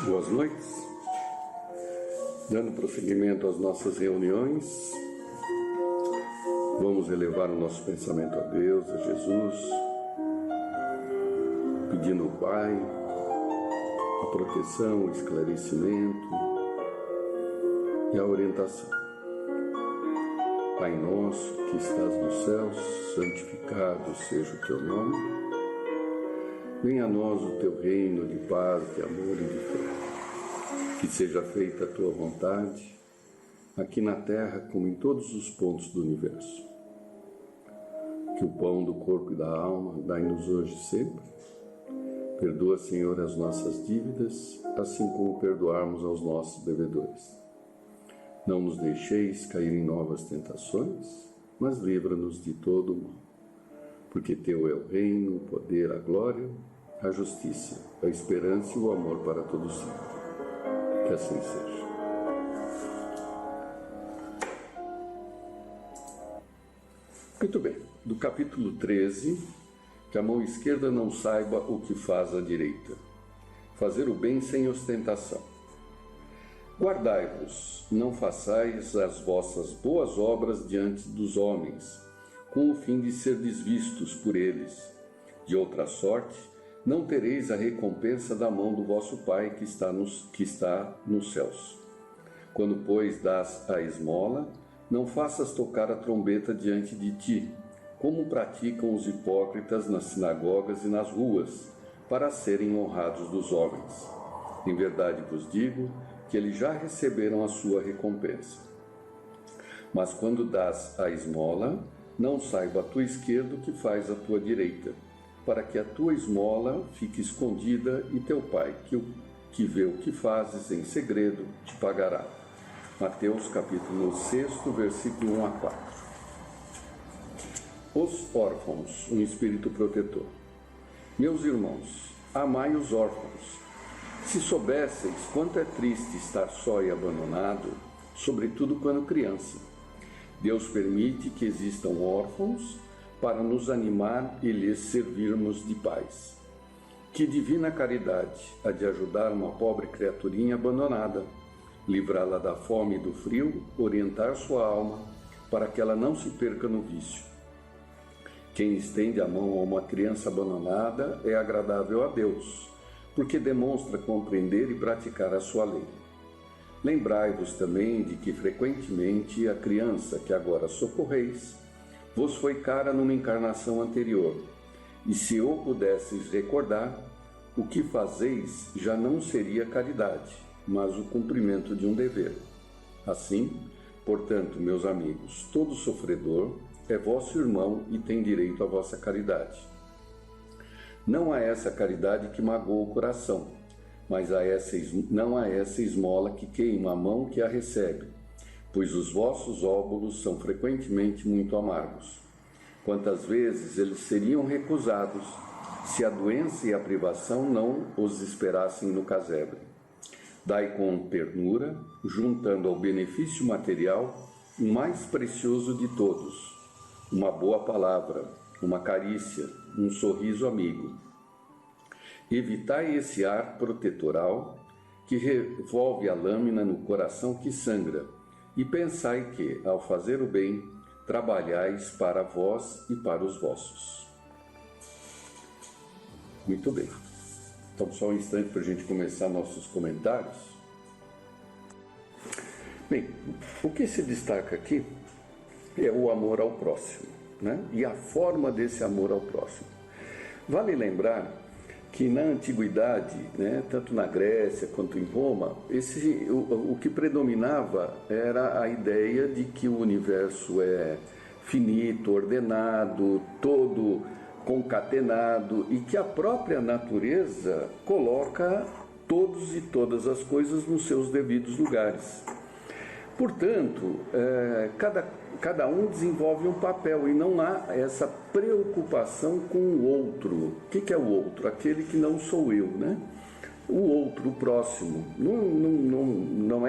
Boas noites. Dando prosseguimento às nossas reuniões, vamos elevar o nosso pensamento a Deus, a Jesus, pedindo ao Pai a proteção, o esclarecimento e a orientação. Pai nosso que estás nos céus, santificado seja o teu nome. Venha a nós o teu reino de paz, de amor e de fé. Que seja feita a tua vontade, aqui na terra como em todos os pontos do universo. Que o pão do corpo e da alma dai-nos hoje e sempre. Perdoa, Senhor, as nossas dívidas, assim como perdoarmos aos nossos devedores. Não nos deixeis cair em novas tentações, mas livra-nos de todo o mal. Porque teu é o reino, o poder, a glória, a justiça, a esperança e o amor para todos sempre. Que assim seja. Muito bem, do capítulo 13, que a mão esquerda não saiba o que faz a direita. Fazer o bem sem ostentação. Guardai-vos, não façais as vossas boas obras diante dos homens, com o fim de serdes vistos por eles. De outra sorte, não tereis a recompensa da mão do vosso Pai que está nos céus. Quando, pois, dás a esmola, não faças tocar a trombeta diante de ti, como praticam os hipócritas nas sinagogas e nas ruas, para serem honrados dos homens. Em verdade vos digo que eles já receberam a sua recompensa. Mas quando dás a esmola, não saiba a tua esquerda o que faz a tua direita, para que a tua esmola fique escondida e teu Pai, que vê o que fazes em segredo, te pagará. Mateus capítulo 6, versículo 1 a 4. Os órfãos, um espírito protetor. Meus irmãos, amai os órfãos. Se soubesseis quanto é triste estar só e abandonado, sobretudo quando criança. Deus permite que existam órfãos para nos animar e lhes servirmos de pais. Que divina caridade a de ajudar uma pobre criaturinha abandonada, livrá-la da fome e do frio, orientar sua alma para que ela não se perca no vício. Quem estende a mão a uma criança abandonada é agradável a Deus, porque demonstra compreender e praticar a sua lei. Lembrai-vos também de que frequentemente a criança que agora socorreis vos foi cara numa encarnação anterior, e se o pudesseis recordar, o que fazeis já não seria caridade, mas o cumprimento de um dever. Assim, portanto, meus amigos, todo sofredor é vosso irmão e tem direito à vossa caridade. Não há essa caridade que magoa o coração, mas não há essa esmola que queima a mão que a recebe, pois os vossos óbolos são frequentemente muito amargos. Quantas vezes eles seriam recusados se a doença e a privação não os esperassem no casebre. Dai com ternura, juntando ao benefício material o mais precioso de todos, uma boa palavra, uma carícia, um sorriso amigo. Evitai esse ar protetoral que revolve a lâmina no coração que sangra, e pensai que, ao fazer o bem, trabalhais para vós e para os vossos. Muito bem. Então, só um instante para a gente começar nossos comentários. Bem, o que se destaca aqui é o amor ao próximo, né? E a forma desse amor ao próximo. Vale lembrar que na antiguidade, né, tanto na Grécia quanto em Roma, o que predominava era a ideia de que o universo é finito, ordenado, todo concatenado, e que a própria natureza coloca todos e todas as coisas nos seus devidos lugares. Portanto, cada um desenvolve um papel e não há essa preocupação com o outro. O que é o outro? Aquele que não sou eu, né? O outro, o próximo. Não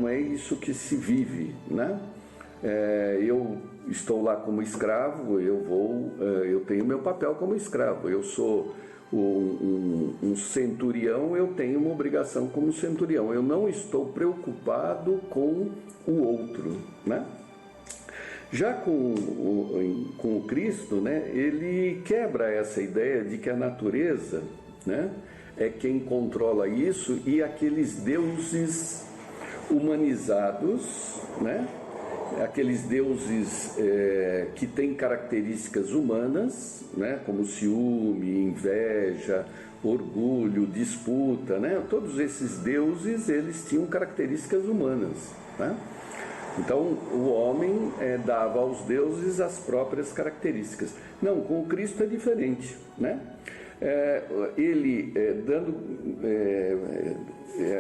é isso que se vive, né? estou lá como escravo, eu tenho meu papel como escravo. Eu sou um centurião, eu tenho uma obrigação como centurião. Eu não estou preocupado com o outro, né? Já com o Cristo, né, ele quebra essa ideia de que a natureza, né, é quem controla isso, e aqueles deuses humanizados, né, aqueles deuses que têm características humanas, né, como ciúme, inveja, orgulho, disputa, né, todos esses deuses, eles tinham características humanas, né? Então o homem dava aos deuses as próprias características. Não, com o Cristo é diferente, né? Ele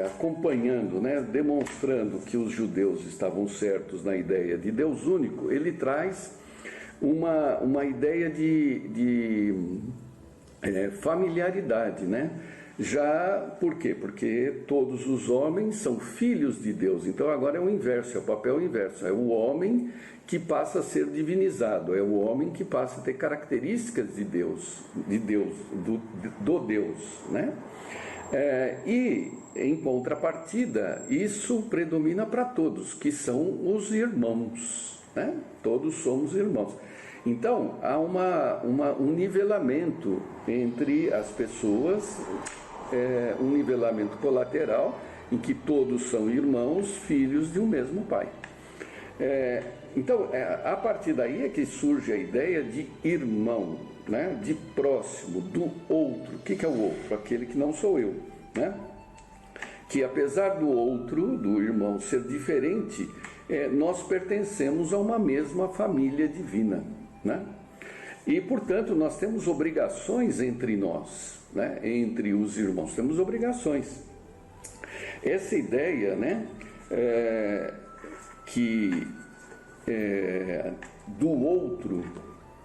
acompanhando, né, demonstrando que os judeus estavam certos na ideia de Deus único, ele traz uma ideia de familiaridade, né? Já, por quê? Porque todos os homens são filhos de Deus. Então agora é o inverso, é o papel inverso. É o homem que passa a ser divinizado, é o homem que passa a ter características de Deus, do Deus, né? E em contrapartida, isso predomina para todos, que são os irmãos, né? Todos somos irmãos. Então há um nivelamento entre as pessoas, um nivelamento colateral, em que todos são irmãos, filhos de um mesmo pai. Então, a partir daí é que surge a ideia de irmão, né? De próximo, do outro. O que é o outro? Aquele que não sou eu, né? Que apesar do outro, do irmão, ser diferente, nós pertencemos a uma mesma família divina, né? E, portanto, nós temos obrigações entre nós, né? Entre os irmãos, temos obrigações. Essa ideia, né, do outro,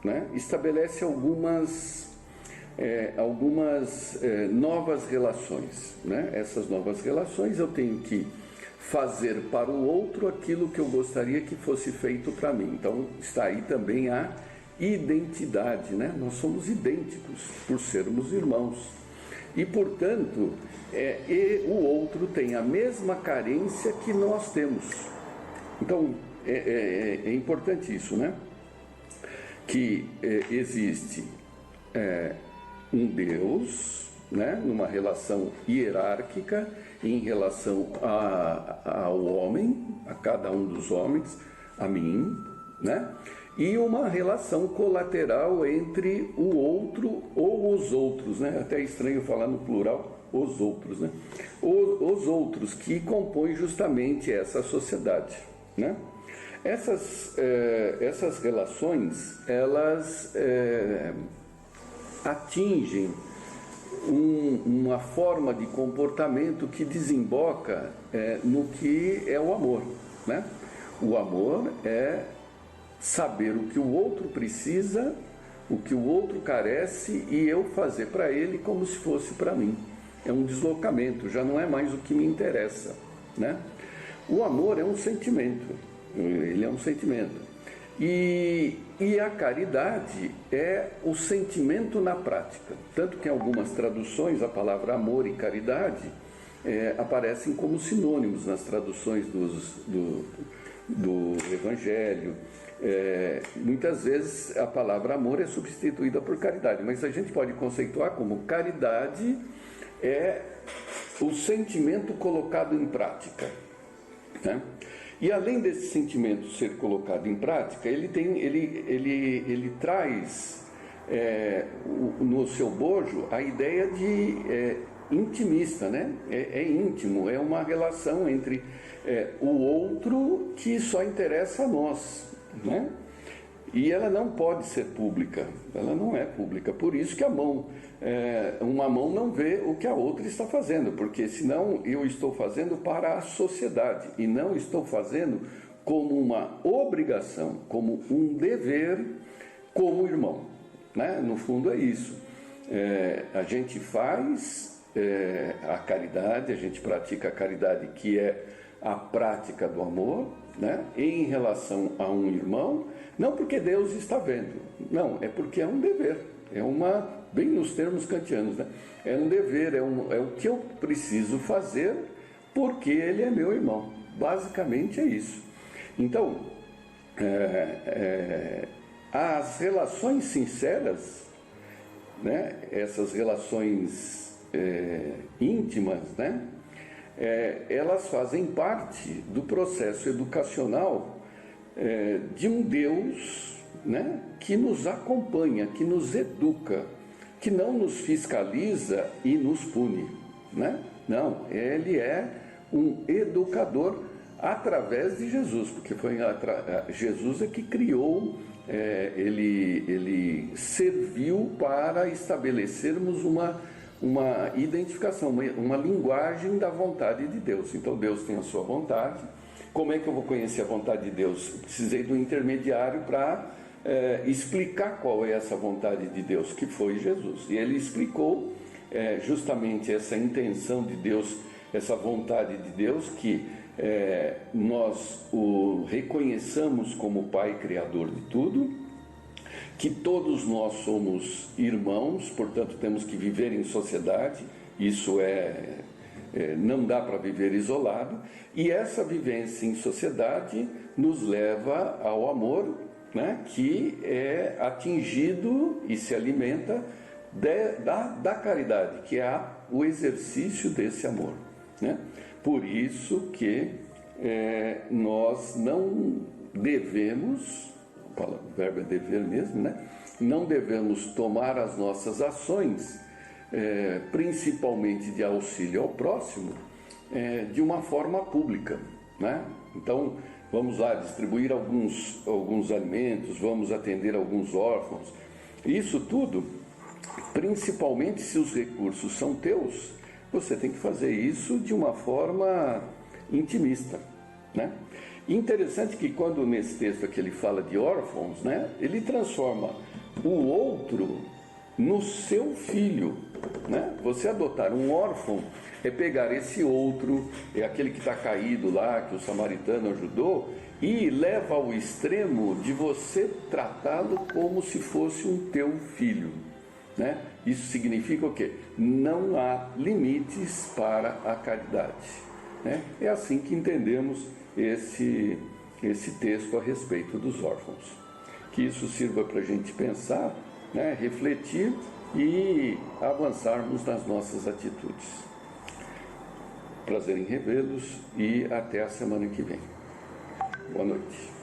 né, estabelece algumas novas relações, né? Essas novas relações eu tenho que fazer para o outro aquilo que eu gostaria que fosse feito para mim. Então está aí também a identidade, né? Nós somos idênticos por sermos irmãos e, portanto, o outro tem a mesma carência que nós temos. Então é importante isso, né? Que existe um Deus, né? Numa relação hierárquica em relação ao homem, a cada um dos homens, a mim, né? E uma relação colateral entre o outro ou os outros, né? Até é estranho falar no plural, os outros, né? Os outros que compõem justamente essa sociedade, né? Essas relações, elas atingem uma forma de comportamento que desemboca no que é o amor, né? O amor é saber o que o outro precisa, o que o outro carece, e eu fazer para ele como se fosse para mim. É um deslocamento, já não é mais o que me interessa, né? O amor é um sentimento, ele é um sentimento. E a caridade é o sentimento na prática. Tanto que em algumas traduções a palavra amor e caridade aparecem como sinônimos nas traduções do Evangelho. Muitas vezes a palavra amor é substituída por caridade, mas a gente pode conceituar como caridade é o sentimento colocado em prática, né? E além desse sentimento ser colocado em prática, ele traz no seu bojo a ideia de intimista, né? É íntimo, é uma relação entre o outro que só interessa a nós, né? E ela não pode ser pública, ela não é pública. Por isso que uma mão não vê o que a outra está fazendo, porque senão eu estou fazendo para a sociedade e não estou fazendo como uma obrigação, como um dever, como irmão, né? No fundo é isso. A gente faz a caridade, a gente pratica a caridade, que é a prática do amor, né, em relação a um irmão, não porque Deus está vendo, não, é porque é um dever, bem nos termos kantianos, né, é um dever, é o que eu preciso fazer porque ele é meu irmão, basicamente é isso. Então, as relações sinceras, né, essas relações íntimas, né, elas fazem parte do processo educacional de um Deus, né, que nos acompanha, que nos educa, que não nos fiscaliza e nos pune, né? Não, ele é um educador através de Jesus, porque foi Jesus é que criou, ele serviu para estabelecermos uma identificação, uma linguagem da vontade de Deus. Então Deus tem a sua vontade. Como é que eu vou conhecer a vontade de Deus? Eu precisei do intermediário para explicar qual é essa vontade de Deus, que foi Jesus. E ele explicou justamente essa intenção de Deus, essa vontade de Deus, que nós o reconheçamos como Pai Criador de tudo, que todos nós somos irmãos, portanto temos que viver em sociedade, isso não dá para viver isolado, e essa vivência em sociedade nos leva ao amor, né, que é atingido e se alimenta da caridade, que é o exercício desse amor, né? Por isso que nós não devemos, o verbo é dever mesmo, né? Não devemos tomar as nossas ações, principalmente de auxílio ao próximo, de uma forma pública, né? Então, vamos lá distribuir alguns alimentos, vamos atender alguns órfãos. Isso tudo, principalmente se os recursos são teus, você tem que fazer isso de uma forma intimista, né? Interessante que quando nesse texto aqui ele fala de órfãos, né, ele transforma o outro no seu filho, né? Você adotar um órfão é pegar esse outro, é aquele que está caído lá, que o samaritano ajudou, e leva ao extremo de você tratá-lo como se fosse um teu filho, né? Isso significa o quê? Não há limites para a caridade, né? É assim que entendemos esse texto a respeito dos órfãos. Que isso sirva para a gente pensar, né, refletir e avançarmos nas nossas atitudes. Prazer em revê-los e até a semana que vem. Boa noite.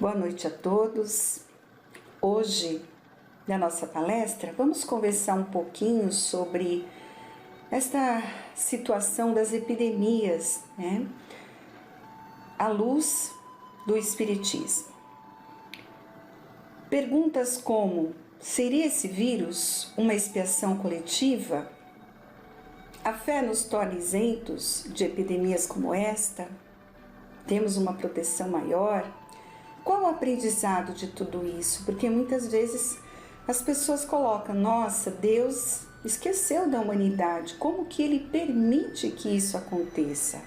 Boa noite a todos. Hoje, na nossa palestra, vamos conversar um pouquinho sobre esta situação das epidemias, né, à luz do Espiritismo. Perguntas como: seria esse vírus uma expiação coletiva? A fé nos torna isentos de epidemias como esta? Temos uma proteção maior? Qual o aprendizado de tudo isso? Porque muitas vezes as pessoas colocam: nossa, Deus esqueceu da humanidade, como que Ele permite que isso aconteça?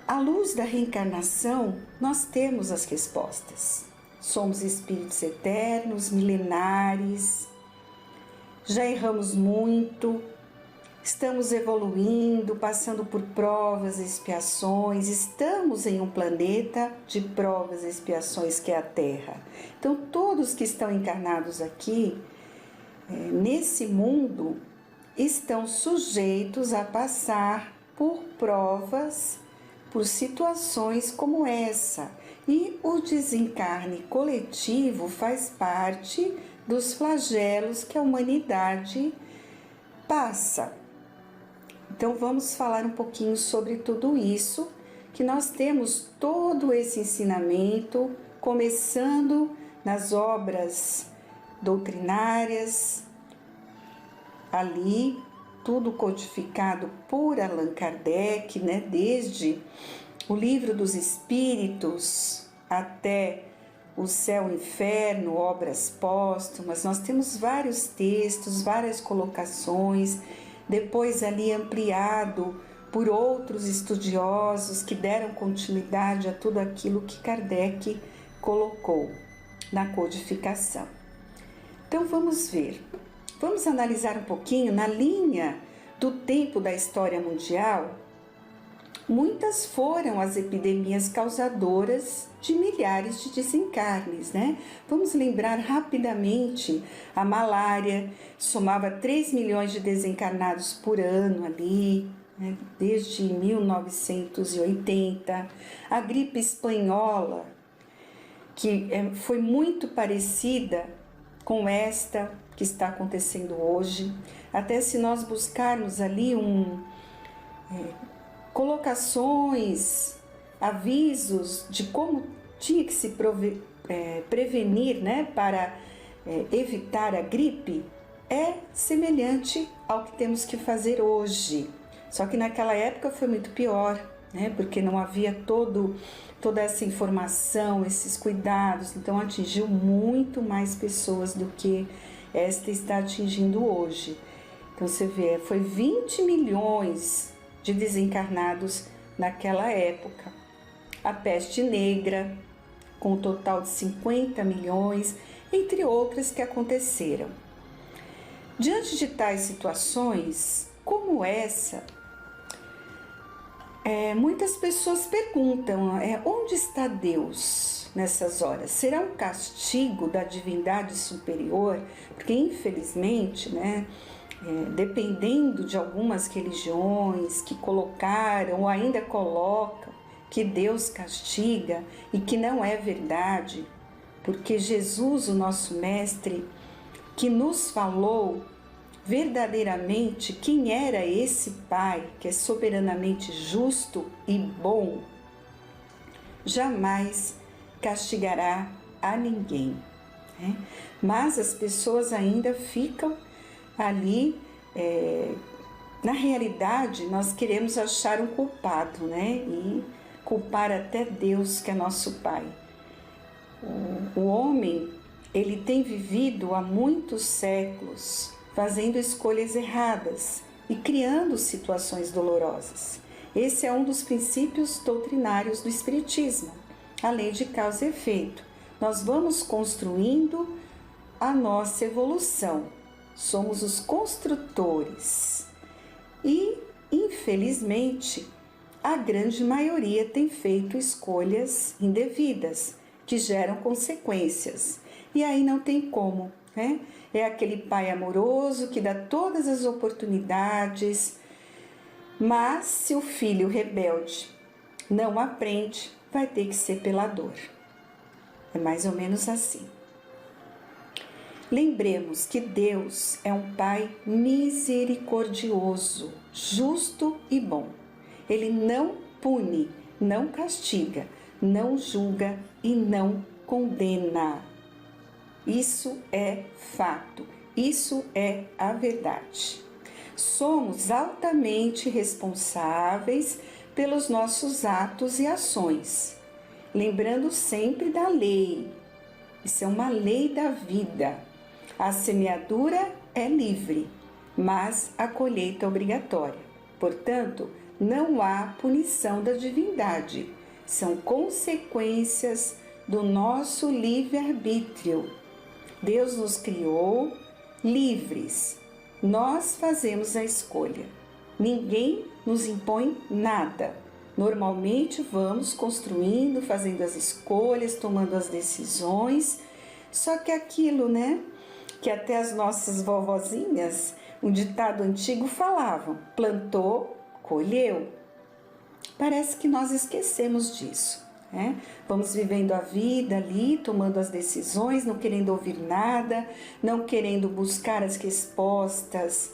À luz da reencarnação, nós temos as respostas. Somos espíritos eternos, milenares, já erramos muito, estamos evoluindo, passando por provas e expiações, estamos em um planeta de provas e expiações que é a Terra. Então, todos que estão encarnados aqui, nesse mundo, estão sujeitos a passar por provas, por situações como essa. E o desencarne coletivo faz parte dos flagelos que a humanidade passa. Então vamos falar um pouquinho sobre tudo isso, que nós temos todo esse ensinamento, começando nas obras doutrinárias, ali, tudo codificado por Allan Kardec, né? Desde o livro dos Espíritos, até o Céu e o Inferno, Obras Póstumas. Nós temos vários textos, várias colocações, depois ali ampliado por outros estudiosos que deram continuidade a tudo aquilo que Kardec colocou na codificação. Então vamos ver, vamos analisar um pouquinho na linha do tempo da história mundial. Muitas foram as epidemias causadoras de milhares de desencarnes, né? Vamos lembrar rapidamente, a malária somava 3 milhões de desencarnados por ano ali, né? Desde 1980. A gripe espanhola, que foi muito parecida com esta que está acontecendo hoje. Até se nós buscarmos ali colocações, avisos de como tinha que se prevenir, né, para evitar a gripe, é semelhante ao que temos que fazer hoje. Só que naquela época foi muito pior, né, porque não havia toda essa informação, esses cuidados, então atingiu muito mais pessoas do que esta está atingindo hoje. Então você vê, foi 20 milhões de desencarnados naquela época. A peste negra, com um total de 50 milhões, entre outras que aconteceram. Diante de tais situações, como essa, muitas pessoas perguntam, onde está Deus nessas horas? Será um castigo da divindade superior? Porque, infelizmente, né, dependendo de algumas religiões que colocaram ou ainda colocam que Deus castiga, e que não é verdade, porque Jesus, o nosso mestre, que nos falou verdadeiramente quem era esse Pai, que é soberanamente justo e bom, jamais castigará a ninguém, né? Mas as pessoas ainda ficam ali, na realidade, nós queremos achar um culpado, né? E culpar até Deus, que é nosso Pai. O homem, ele tem vivido há muitos séculos fazendo escolhas erradas e criando situações dolorosas. Esse é um dos princípios doutrinários do Espiritismo, a lei de causa e efeito. Nós vamos construindo a nossa evolução. Somos os construtores e, infelizmente, a grande maioria tem feito escolhas indevidas que geram consequências. E aí não tem como, né? É aquele pai amoroso que dá todas as oportunidades, mas se o filho rebelde não aprende, vai ter que ser pela dor. É mais ou menos assim. Lembremos que Deus é um Pai misericordioso, justo e bom. Ele não pune, não castiga, não julga e não condena. Isso é fato, isso é a verdade. Somos altamente responsáveis pelos nossos atos e ações, lembrando sempre da lei. Isso é uma lei da vida. A semeadura é livre, mas a colheita é obrigatória. Portanto, não há punição da divindade. São consequências do nosso livre-arbítrio. Deus nos criou livres. Nós fazemos a escolha. Ninguém nos impõe nada. Normalmente vamos construindo, fazendo as escolhas, tomando as decisões. Só que aquilo, né, que até as nossas vovozinhas, um ditado antigo falavam, plantou, colheu. Parece que nós esquecemos disso, né? Vamos vivendo a vida ali, tomando as decisões, não querendo ouvir nada, não querendo buscar as respostas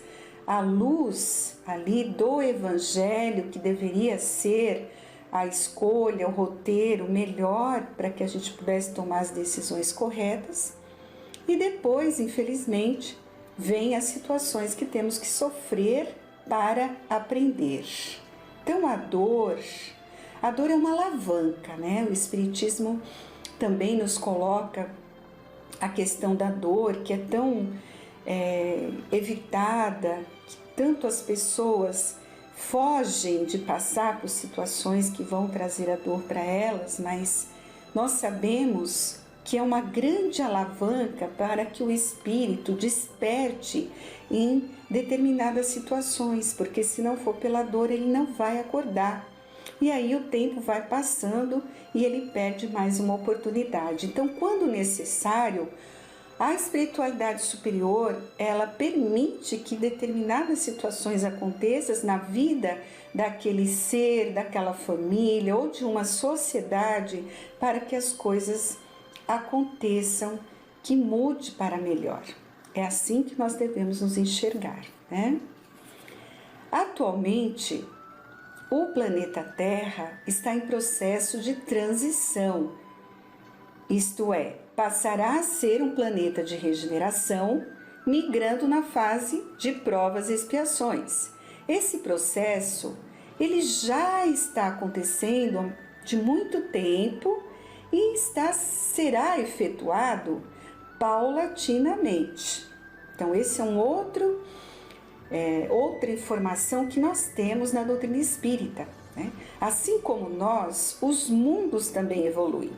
à luz ali do Evangelho, que deveria ser a escolha, o roteiro melhor para que a gente pudesse tomar as decisões corretas. E depois, infelizmente, vêm as situações que temos que sofrer para aprender. Então, a dor, A dor é uma alavanca, né? O Espiritismo também nos coloca a questão da dor, que é tão evitada, que tanto as pessoas fogem de passar por situações que vão trazer a dor para elas, mas nós sabemos que é uma grande alavanca para que o espírito desperte em determinadas situações, porque se não for pela dor ele não vai acordar. E aí o tempo vai passando e ele perde mais uma oportunidade. Então, quando necessário, a espiritualidade superior, ela permite que determinadas situações aconteçam na vida daquele ser, daquela família ou de uma sociedade, para que as coisas aconteçam, que mude para melhor. É assim que nós devemos nos enxergar, né? Atualmente, o planeta Terra está em processo de transição, isto é, passará a ser um planeta de regeneração, migrando na fase de provas e expiações. Esse processo, ele já está acontecendo de muito tempo e será efetuado paulatinamente. Então, esse é outra informação que nós temos na doutrina espírita, né? Assim como nós, os mundos também evoluem.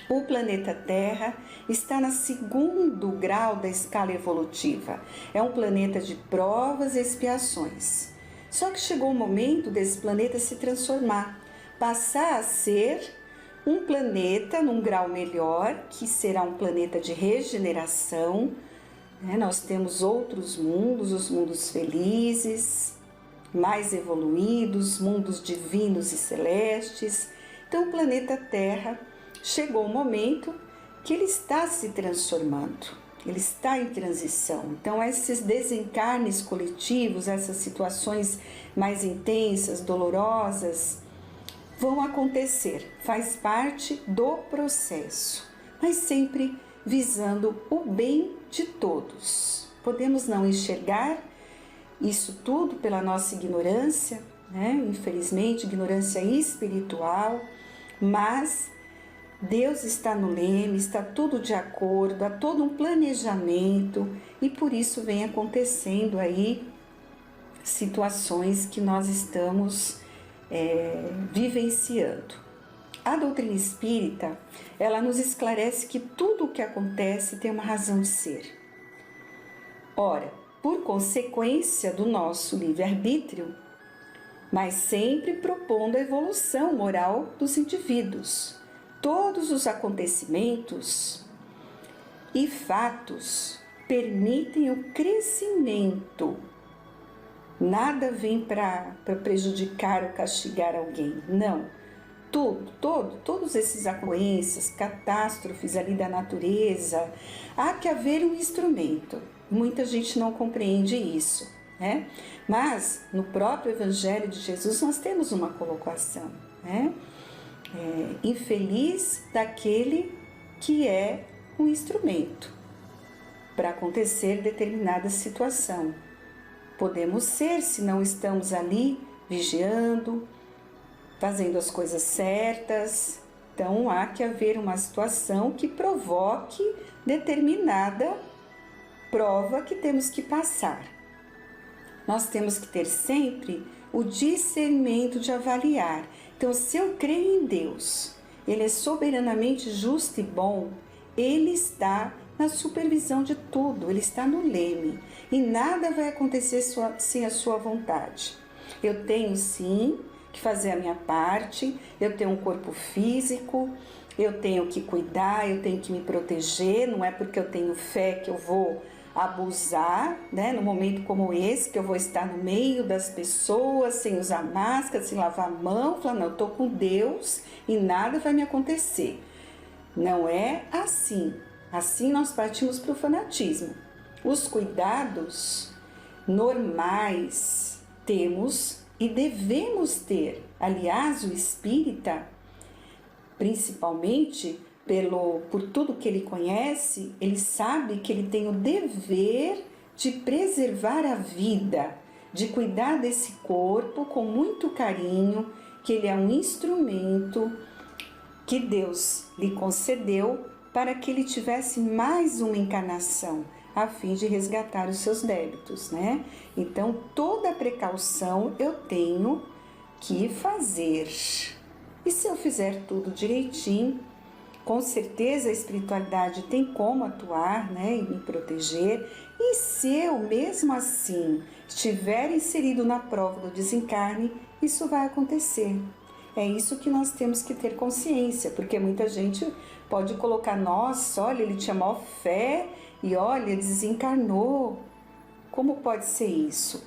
O planeta Terra está no 2º grau da escala evolutiva. É um planeta de provas e expiações. Só que chegou o momento desse planeta se transformar, passar a ser um planeta num grau melhor, que será um planeta de regeneração. Nós temos outros mundos, os mundos felizes, mais evoluídos, mundos divinos e celestes. Então, o planeta Terra chegou o momento que ele está se transformando, ele está em transição. Então, esses desencarnes coletivos, essas situações mais intensas, dolorosas, vão acontecer, faz parte do processo, mas sempre visando o bem de todos. Podemos não enxergar isso tudo pela nossa ignorância, né? Infelizmente, ignorância espiritual, mas Deus está no leme, está tudo de acordo, há todo um planejamento e por isso vem acontecendo aí situações que nós estamos vivenciando. A doutrina espírita, ela nos esclarece que tudo o que acontece tem uma razão de ser. Ora, por consequência do nosso livre-arbítrio, mas sempre propondo a evolução moral dos indivíduos. Todos os acontecimentos e fatos permitem o crescimento. Nada vem para prejudicar ou castigar alguém, não. Todos esses ocorrências, catástrofes ali da natureza, há que haver um instrumento. Muita gente não compreende isso, né? Mas no próprio Evangelho de Jesus nós temos uma colocação, né? Infeliz daquele que é um instrumento para acontecer determinada situação. Podemos ser, se não estamos ali vigiando, fazendo as coisas certas. Então, há que haver uma situação que provoque determinada prova que temos que passar. Nós temos que ter sempre o discernimento de avaliar. Então, se eu creio em Deus, Ele é soberanamente justo e bom, Ele está na supervisão de tudo, Ele está no leme e nada vai acontecer sem a sua vontade. Eu tenho sim que fazer a minha parte, eu tenho um corpo físico, eu tenho que cuidar, eu tenho que me proteger, não é porque eu tenho fé que eu vou abusar, né? No momento como esse, que eu vou estar no meio das pessoas, sem usar máscara, sem lavar a mão, falando, não, eu estou com Deus e nada vai me acontecer. Não é assim. Assim nós partimos para o fanatismo. Os cuidados normais temos e devemos ter. Aliás, o espírita, principalmente por tudo que ele conhece, ele sabe que ele tem o dever de preservar a vida, de cuidar desse corpo com muito carinho que ele é um instrumento que Deus lhe concedeu para que ele tivesse mais uma encarnação, a fim de resgatar os seus débitos, né? Então, toda precaução eu tenho que fazer. E se eu fizer tudo direitinho, com certeza a espiritualidade tem como atuar, né, e me proteger. E se eu, mesmo assim, estiver inserido na prova do desencarne, isso vai acontecer. É isso que nós temos que ter consciência, porque muita gente pode colocar, nossa, olha, ele tinha maior fé e olha, desencarnou. Como pode ser isso?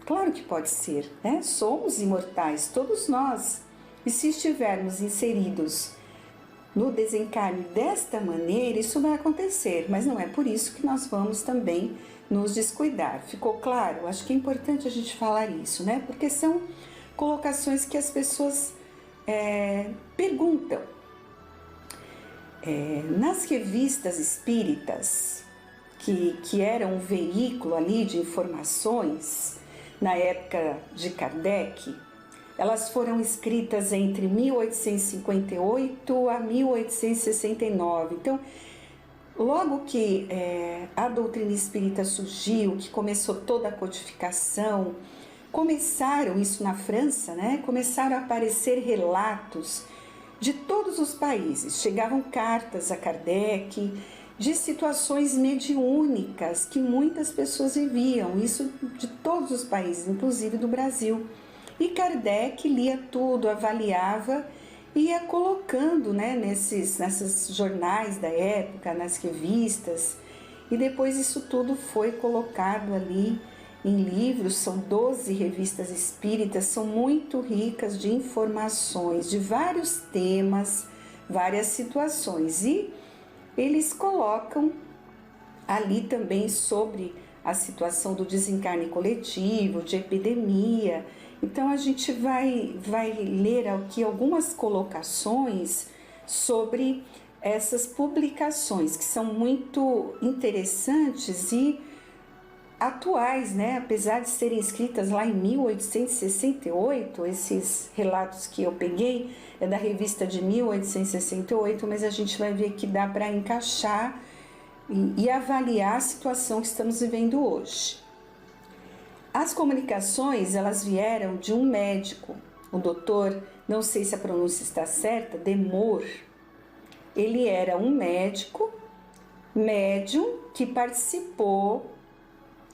Claro que pode ser, né? Somos imortais, todos nós. E se estivermos inseridos no desencarne desta maneira, isso vai acontecer, mas não é por isso que nós vamos também nos descuidar. Ficou claro? Acho que é importante a gente falar isso, né? Porque são colocações que as pessoas perguntam. Nas revistas espíritas, que eram um veículo ali de informações, na época de Kardec, elas foram escritas entre 1858 a 1869. Então, logo que a doutrina espírita surgiu, que começou toda a codificação, começaram, isso na França, né? Começaram a aparecer relatos de todos os países. Chegavam cartas a Kardec de situações mediúnicas que muitas pessoas viviam, isso de todos os países, inclusive do Brasil. E Kardec lia tudo, avaliava e ia colocando, né, nesses jornais da época, nas revistas, e depois isso tudo foi colocado ali em livros. São 12 revistas espíritas, são muito ricas de informações, de vários temas, várias situações, e eles colocam ali também sobre a situação do desencarne coletivo, de epidemia. Então a gente vai ler aqui algumas colocações sobre essas publicações que são muito interessantes e atuais, né? Apesar de serem escritas lá em 1868, esses relatos que eu peguei é da revista de 1868, mas a gente vai ver que dá para encaixar e avaliar a situação que estamos vivendo hoje. As comunicações, elas vieram de um médico, o doutor, não sei se a pronúncia está certa, Demor. Ele era um médico, médium, que participou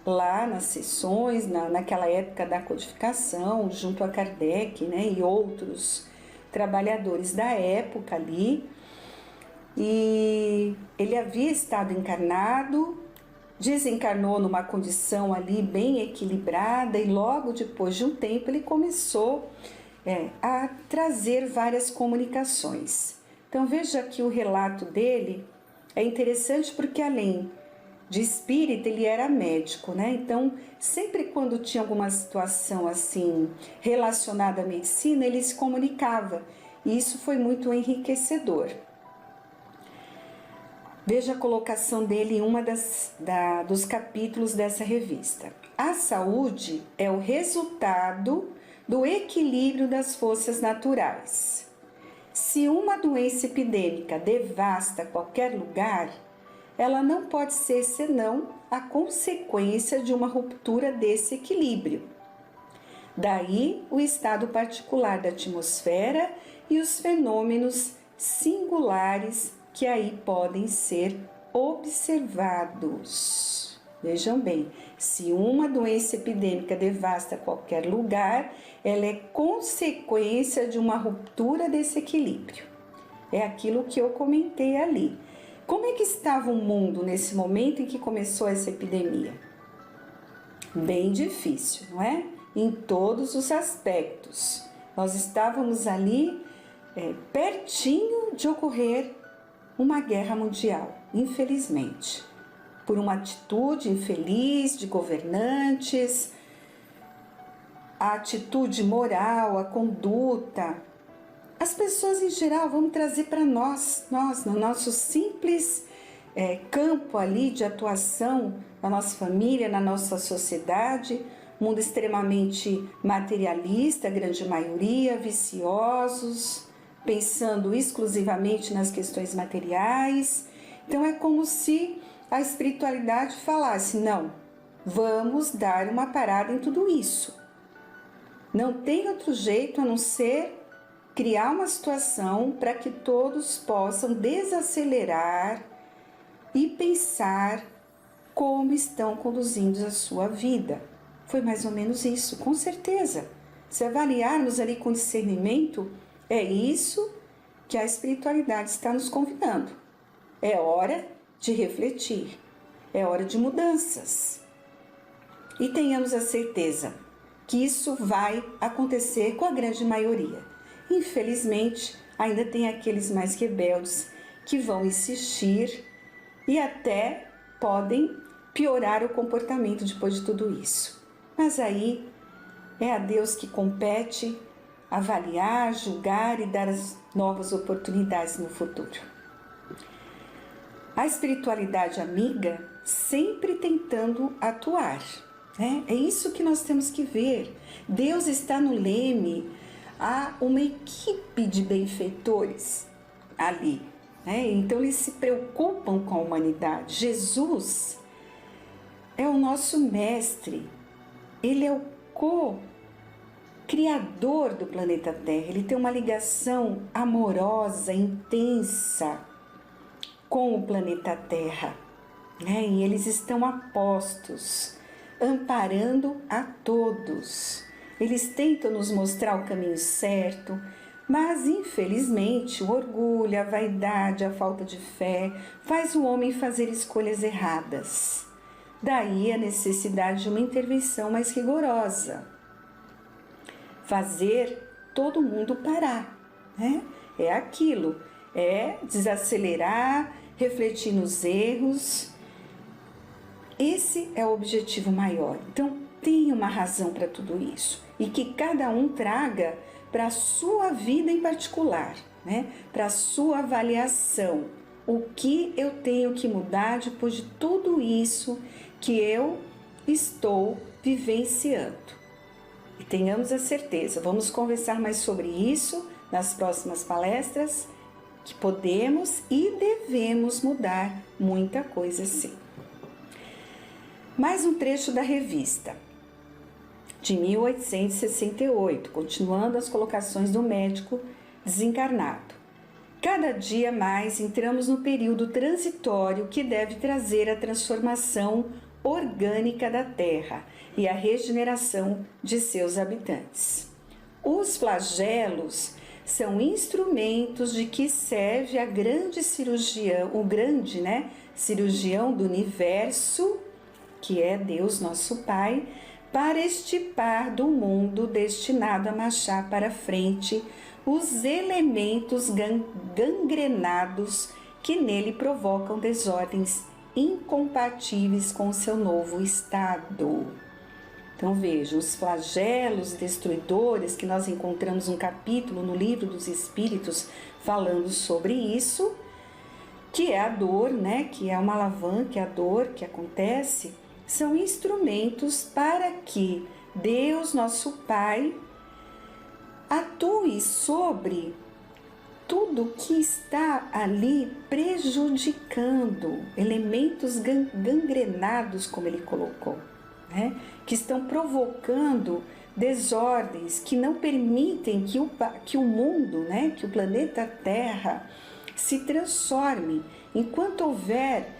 lá nas sessões, naquela época da codificação, junto a Kardec, né, e outros trabalhadores da época ali. E ele havia estado encarnado, desencarnou numa condição ali bem equilibrada, e logo depois de um tempo ele começou a trazer várias comunicações. Então veja que o relato dele é interessante porque além de espírita ele era médico, né? Então sempre quando tinha alguma situação assim relacionada à medicina, ele se comunicava, e isso foi muito enriquecedor. Veja a colocação dele em uma dos capítulos dessa revista. A saúde é o resultado do equilíbrio das forças naturais. Se uma doença epidêmica devasta qualquer lugar, ela não pode ser senão a consequência de uma ruptura desse equilíbrio. Daí o estado particular da atmosfera e os fenômenos singulares que aí podem ser observados. Vejam bem, se uma doença epidêmica devasta qualquer lugar, ela é consequência de uma ruptura desse equilíbrio. É aquilo que eu comentei ali. Como é que estava o mundo nesse momento em que começou essa epidemia? Bem difícil, não é? Em todos os aspectos. Nós estávamos ali pertinho de ocorrer uma guerra mundial, infelizmente, por uma atitude infeliz de governantes, a atitude moral, a conduta. As pessoas em geral, vamos trazer para nós, no nosso simples campo ali de atuação, na nossa família, na nossa sociedade, mundo extremamente materialista, a grande maioria, viciosos, pensando exclusivamente nas questões materiais. Então é como se a espiritualidade falasse: não, vamos dar uma parada em tudo isso. Não tem outro jeito a não ser criar uma situação para que todos possam desacelerar e pensar como estão conduzindo a sua vida. Foi mais ou menos isso, com certeza. Se avaliarmos ali com discernimento, é isso que a espiritualidade está nos convidando. É hora de refletir, é hora de mudanças. E tenhamos a certeza que isso vai acontecer com a grande maioria. Infelizmente, ainda tem aqueles mais rebeldes que vão insistir e até podem piorar o comportamento depois de tudo isso. Mas aí é a Deus que compete avaliar, julgar e dar as novas oportunidades no futuro. A espiritualidade amiga sempre tentando atuar, né? É isso que nós temos que ver. Deus está no leme, há uma equipe de benfeitores ali, né? Então eles se preocupam com a humanidade. Jesus é o nosso mestre, ele é o co-criador do planeta Terra, ele tem uma ligação amorosa, intensa com o planeta Terra, né? E eles estão a postos, amparando a todos. Eles tentam nos mostrar o caminho certo, mas infelizmente o orgulho, a vaidade, a falta de fé faz o homem fazer escolhas erradas. Daí a necessidade de uma intervenção mais rigorosa. Fazer todo mundo parar, né? É aquilo, é desacelerar, refletir nos erros. Esse é o objetivo maior. Então, tem uma razão para tudo isso. E que cada um traga para a sua vida em particular, né? Para a sua avaliação. O que eu tenho que mudar depois de tudo isso que eu estou vivenciando. E tenhamos a certeza, vamos conversar mais sobre isso nas próximas palestras, que podemos e devemos mudar muita coisa sim. Mais um trecho da revista, de 1868, continuando as colocações do médico desencarnado. Cada dia mais entramos no período transitório que deve trazer a transformação orgânica da Terra e a regeneração de seus habitantes. Os flagelos são instrumentos de que serve a grande cirurgião, o grande, cirurgião do universo, que é Deus nosso Pai, para extirpar do mundo destinado a marchar para frente os elementos gangrenados que nele provocam desordens incompatíveis com o seu novo estado. Então vejam, os flagelos destruidores, que nós encontramos um capítulo no Livro dos Espíritos falando sobre isso, que é a dor, que é uma alavanca, a dor que acontece, são instrumentos para que Deus, nosso Pai, atue sobre tudo que está ali prejudicando, elementos gangrenados, como ele colocou, que estão provocando desordens, que não permitem que o mundo, que o planeta Terra se transforme. Enquanto houver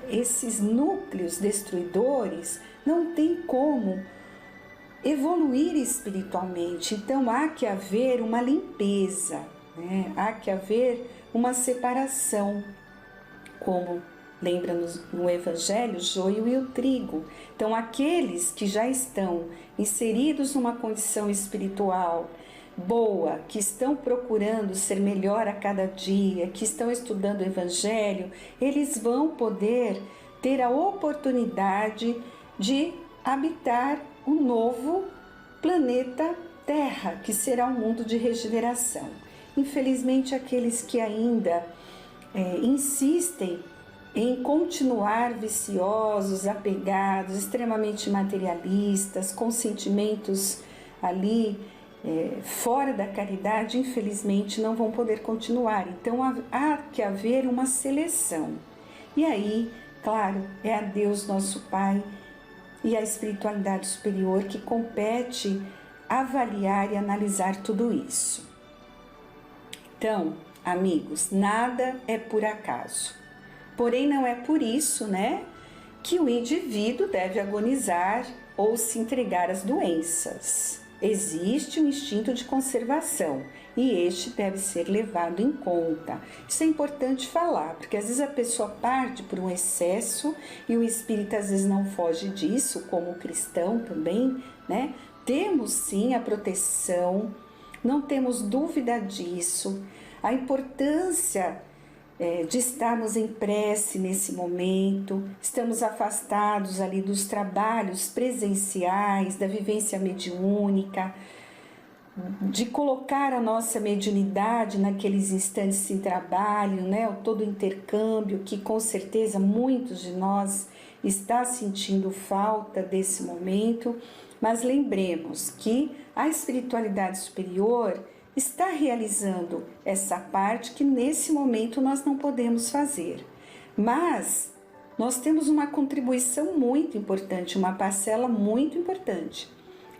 esses núcleos destruidores, não tem como evoluir espiritualmente. Então há que haver uma limpeza, há que haver uma separação, como lembra-nos no Evangelho, o joio e o trigo. Então aqueles que já estão inseridos numa condição espiritual boa, que estão procurando ser melhor a cada dia, que estão estudando o Evangelho, eles vão poder ter a oportunidade de habitar o novo planeta Terra, que será um mundo de regeneração. Infelizmente, aqueles que ainda insistem em continuar viciosos, apegados, extremamente materialistas, com sentimentos ali fora da caridade, infelizmente não vão poder continuar. Então há que haver uma seleção. E aí, claro, é a Deus nosso Pai e a espiritualidade superior que compete avaliar e analisar tudo isso. Então, amigos, nada é por acaso. Porém, não é por isso, que o indivíduo deve agonizar ou se entregar às doenças. Existe um instinto de conservação e este deve ser levado em conta. Isso é importante falar, porque às vezes a pessoa parte por um excesso e o espírita às vezes não foge disso, como cristão também, Temos sim a proteção, não temos dúvida disso. A importância de estarmos em prece nesse momento, estamos afastados ali dos trabalhos presenciais, da vivência mediúnica, de colocar a nossa mediunidade naqueles instantes de trabalho, todo o intercâmbio que com certeza muitos de nós está sentindo falta desse momento, mas lembremos que a espiritualidade superior está realizando essa parte que nesse momento nós não podemos fazer. Mas nós temos uma contribuição muito importante, uma parcela muito importante,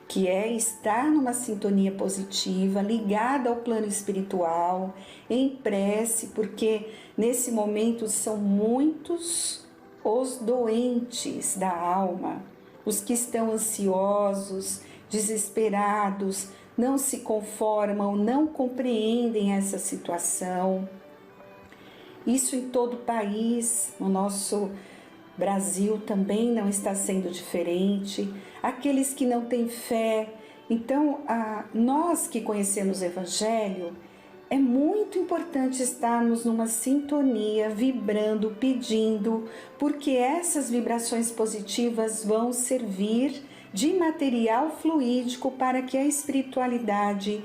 que é estar numa sintonia positiva, ligada ao plano espiritual, em prece, porque nesse momento são muitos os doentes da alma, os que estão ansiosos, desesperados, não se conformam, não compreendem essa situação. Isso em todo o país, no nosso Brasil também não está sendo diferente. Aqueles que não têm fé. Então, nós que conhecemos o Evangelho, é muito importante estarmos numa sintonia, vibrando, pedindo, porque essas vibrações positivas vão servir de material fluídico para que a espiritualidade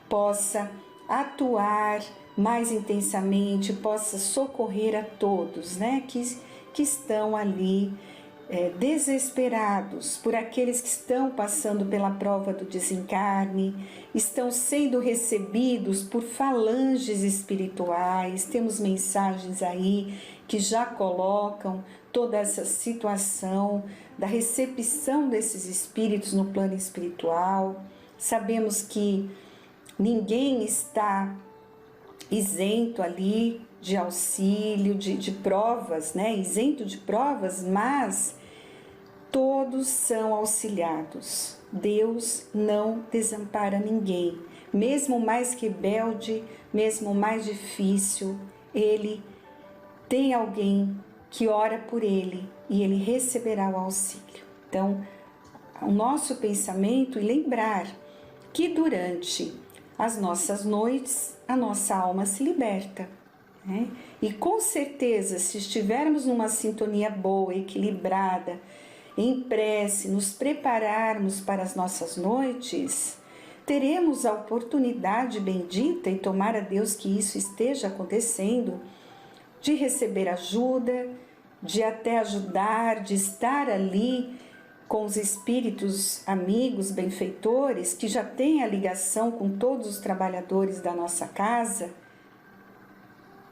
possa atuar mais intensamente, possa socorrer a todos, que estão ali desesperados, por aqueles que estão passando pela prova do desencarne, estão sendo recebidos por falanges espirituais. Temos mensagens aí que já colocam toda essa situação da recepção desses espíritos no plano espiritual. Sabemos que ninguém está isento ali de auxílio, de provas, isento de provas, mas todos são auxiliados. Deus não desampara ninguém, mesmo o mais rebelde, mesmo o mais difícil, Ele tem alguém que ora por ele e ele receberá o auxílio. Então, o nosso pensamento e lembrar que durante as nossas noites a nossa alma se liberta. E com certeza, se estivermos numa sintonia boa, equilibrada, em prece, nos prepararmos para as nossas noites, teremos a oportunidade bendita, e tomara a Deus que isso esteja acontecendo, de receber ajuda, de até ajudar, de estar ali com os espíritos amigos, benfeitores, que já têm a ligação com todos os trabalhadores da nossa casa,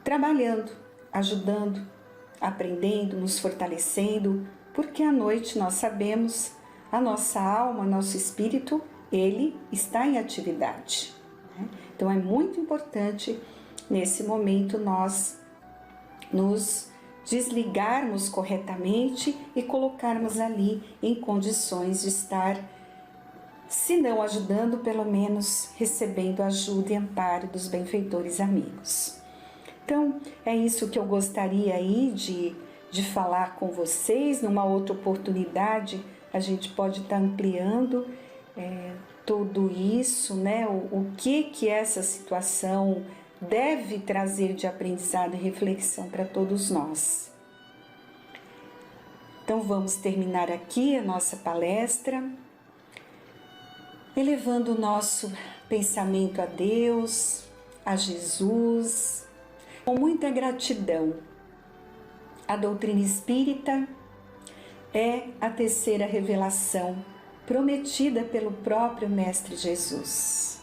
trabalhando, ajudando, aprendendo, nos fortalecendo, porque à noite nós sabemos, a nossa alma, nosso espírito, ele está em atividade. Então é muito importante, nesse momento, nós nos desligarmos corretamente e colocarmos ali em condições de estar, se não ajudando, pelo menos recebendo ajuda e amparo dos benfeitores amigos. Então, é isso que eu gostaria aí de falar com vocês. Numa outra oportunidade, a gente pode estar ampliando tudo isso, o que essa situação deve trazer de aprendizado e reflexão para todos nós. Então vamos terminar aqui a nossa palestra, elevando o nosso pensamento a Deus, a Jesus, com muita gratidão A doutrina espírita é a terceira revelação prometida pelo próprio Mestre Jesus,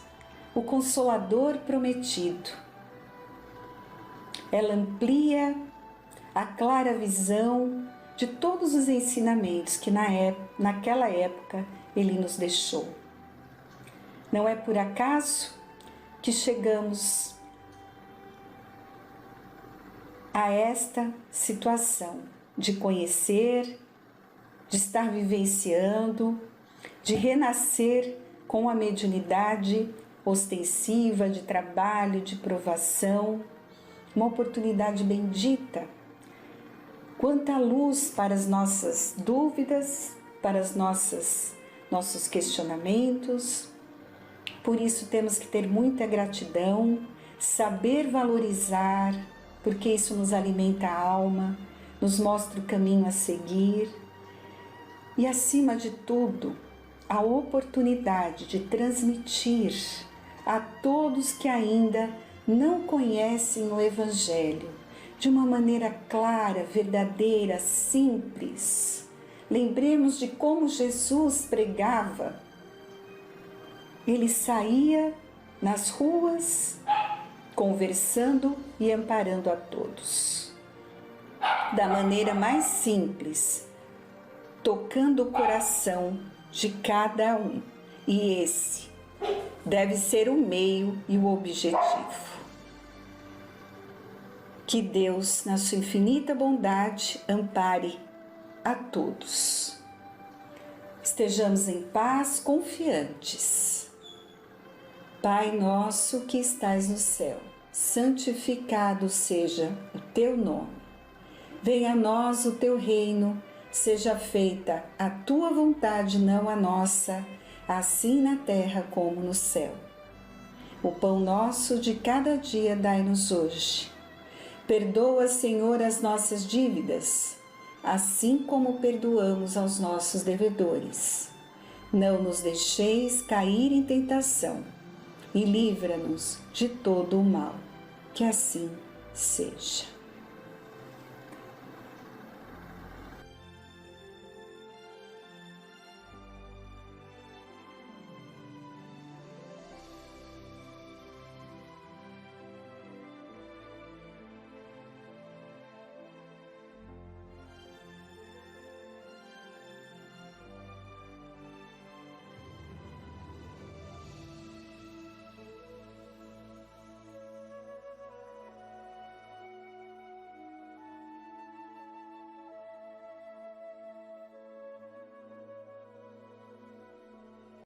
o Consolador prometido. Ela amplia a clara visão de todos os ensinamentos que naquela época ele nos deixou. Não é por acaso que chegamos a esta situação de conhecer, de estar vivenciando, de renascer com a mediunidade ostensiva, de trabalho, de provação, uma oportunidade bendita. Quanta luz para as nossas dúvidas, para os nossos questionamentos. Por isso temos que ter muita gratidão, saber valorizar, porque isso nos alimenta a alma, nos mostra o caminho a seguir. E, acima de tudo, a oportunidade de transmitir a todos que ainda não conhecem o Evangelho de uma maneira clara, verdadeira, simples. Lembremos de como Jesus pregava. Ele saía nas ruas, conversando e amparando a todos, da maneira mais simples, tocando o coração de cada um. E esse deve ser o meio e o objetivo. Que Deus, na sua infinita bondade, ampare a todos. Estejamos em paz, confiantes. Pai nosso que estais no céu, santificado seja o teu nome. Venha a nós o teu reino, seja feita a tua vontade, não a nossa, assim na terra como no céu. O pão nosso de cada dia dai-nos hoje. Perdoa, Senhor, as nossas dívidas, assim como perdoamos aos nossos devedores. Não nos deixeis cair em tentação e livra-nos de todo o mal. Que assim seja.